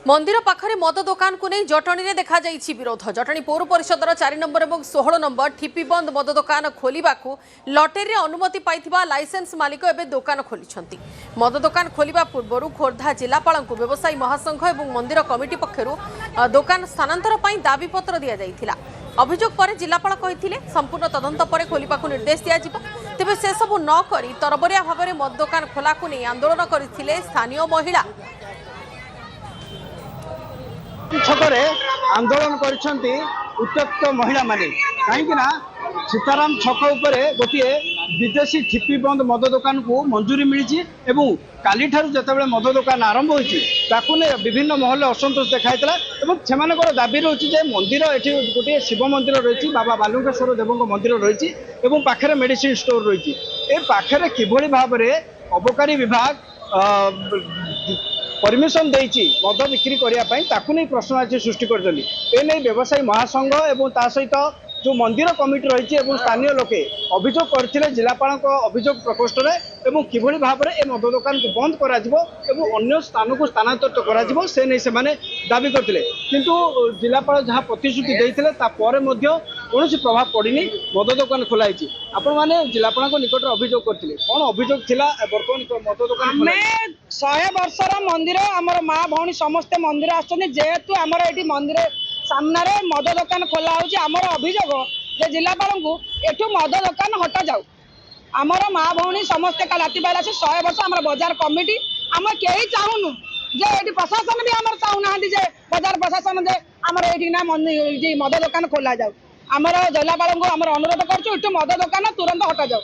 मंदिर पाखरे मद दुकान को नहीं जटणी में देखा विरोध। जटणी पौर परिषदर 4 नंबर और 16 नंबर ठिपी बंद मद दुकान खोलने लटेरी अनुमति पाइथिबा लाइसेंस मालिक एवं दुकान खोली। मद दुकान खोलने पूर्व खोर्धा जिलापाल को व्यवसायी महासंघ और मंदिर कमिटी पक्षर दुकान स्थानांतर दाबीपत्र दि जाइथिला। अभियोग पर जिलापाल कहिथिले संपूर्ण तदंत पर खोलने को निर्देश दिया। तेबे से सबु न करी तरबरिया भाव में मद दुकान खोला को नहीं आंदोलन करथिले स्थानीय महिला। छकरे आंदोलन करछंती उत्त्यक्त महिला माने कहीं सीताराम छक उपरे गोटे विदेशी ठिपी बंद मद दुकान को मंजूरी मिली एवं काली ठारू जतबे मद दुकान आरंभ होती विभिन्न महल असंतोष देखाइला से दाबी रही है मंदिर ये गोटे शिव मंदिर रही बाबा बालुकेश्वर देव मंदिर रही पाखे मेडिसिन स्टोर रही पाखे किभली भाव में अबकारी विभाग परमिशन देइछि मद बिक्री करने प्रश्नवाची सृष्टि कर व्यवसायी महासंघ एवं ता सहित जो मंदिर कमिटी रही स्थानीय लोके अभियोग करथिले जिलापाल अभियोग प्रकोष्ठ में किभली भाव में मद दुकान को बंद करा अन्य स्थान को स्थानांतरित करा से नहीं से दाबी करथिले किंतु जिलापाल जहाँ प्रतिश्रुति देइथिले ता परे मध्य कौन प्रभाव पड़नी मद दुकान खोलाई। आपण माने जिलापाल निकट अभियोग करथिले कौन अभियोग थिला वर्तमान मद दुकान 100 वर्षर मंदिर आमर माँ भौणी समस्ते मंदिर आसछन जेहेतु आमर एटी मंदिर सामने मद दुकान खोला होमर अभियोग जे जिलापाल को एठू मद दुकान हटा जाऊ आमर माँ भौणी समस्ते राति बेला से 100 वर्ष आम बजार कमिटी आम कहीं चाहूनु जे ये प्रशासन भी आम चाहूना जे बजार प्रशासन जे आम ये मद दुकान खोला जाऊ आमर जिलापाल को आम अनुरोध करूँ मद दुकान तुरंत हटा जाऊ।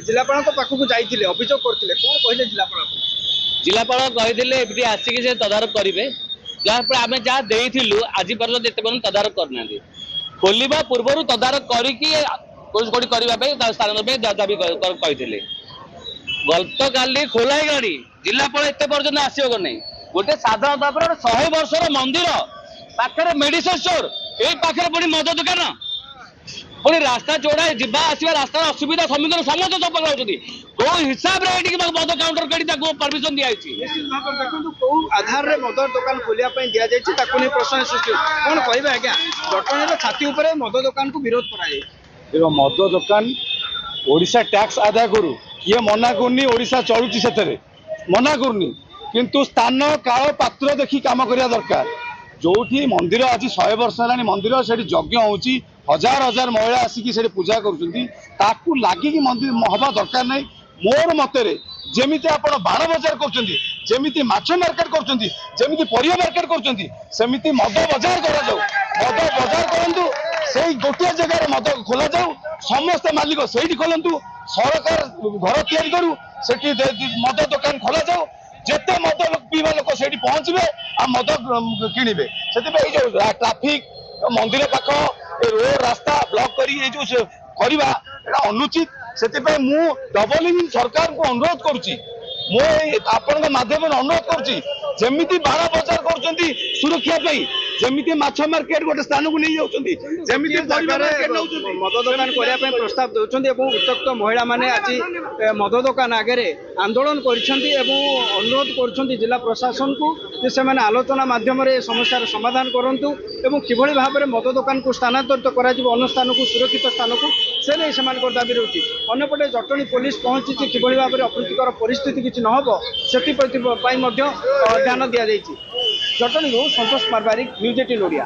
जिलापाल पाखक जाइए अभियोग करते कौन कहले जिलापाल कही आसिक से तदारख करेंगे जहाँफल आम जहाँ देलु आज पर्यटन जिते तदारख करना खोलवा पूर्व तदारख करने स्थान दाबी कही गत काली खोलाई गाड़ी जिलापाल एत पर्यटन आसो नहीं गोटे साधारण भाव 100 वर्षर मंदिर पाखे मेडिसिन स्टोर ये पाखे पुणी मद दुकान पुणी रास्ता चौड़ा जावा आसवा रास्ता असुविधा सम्मुखीन समस्त पकड़ कौ हिसाब से मद काउंटर कर परमिशन दिखाई आधार रे मद दुकान खोलिया दि जाए प्रश्न सृष्टि कौन कहे आज्ञा जटणी छाती उपर मद दुकान को विरोध कर मद दुकान ओडिशा टैक्स आदाय करू किए मना करनी ओडिशा चलुची से मना करनी किंतु स्थान काल पात्र देखी काम करिया दरकार जो मंदिर आज 100 वर्ष है मंदिर से यज्ञ होची हजार हजार महिला आसिकी से पूजा कर लगिकी मंदिर हवा दरकार नहीं मोर मतरे जमीती आप बाण बजार करमी माछ मार्केट करमी परिया मार्केट करमी मद बजार करा मद बजार करूँ से गोटे जगह मद खोल जाऊ समस्त मालिक से खोलतु सरकार घर तैयारी करू से मद दुकान खोल जाऊ जिते मद पीवा लोक से पहुंचे आ मद किणवे से जो ट्राफिक मंदिर पाख रोड रास्ता ब्लॉक करवा अनुचित से डबल सरकार को अनुरोध करुच्ची आपण माध्यम अनुरोध करुच्ची बाण बजार कर सुरक्षा जमी माछ मार्केट गोटे स्थान को नहीं मद दुकान करने प्रस्ताव दौरान उत्त्यक्त महिला माने आज मद दुकान आगे आंदोलन अनुरोध कर जिला प्रशासन को आलोचना माध्यम समस्यार समाधान करूँ किभली भाव में मद दुकान को स्थानांतरित कर स्थान को सुरक्षित स्थान को से नहीं से दाबी रही अंपटे जटणी पुलिस पहुंची किभली भाव में अप्रीतिकर परिस्थिति किसी न हो से ध्यान दि जाए। जटणी को संतोष पारबारिक न्यूज 18 ओडिया।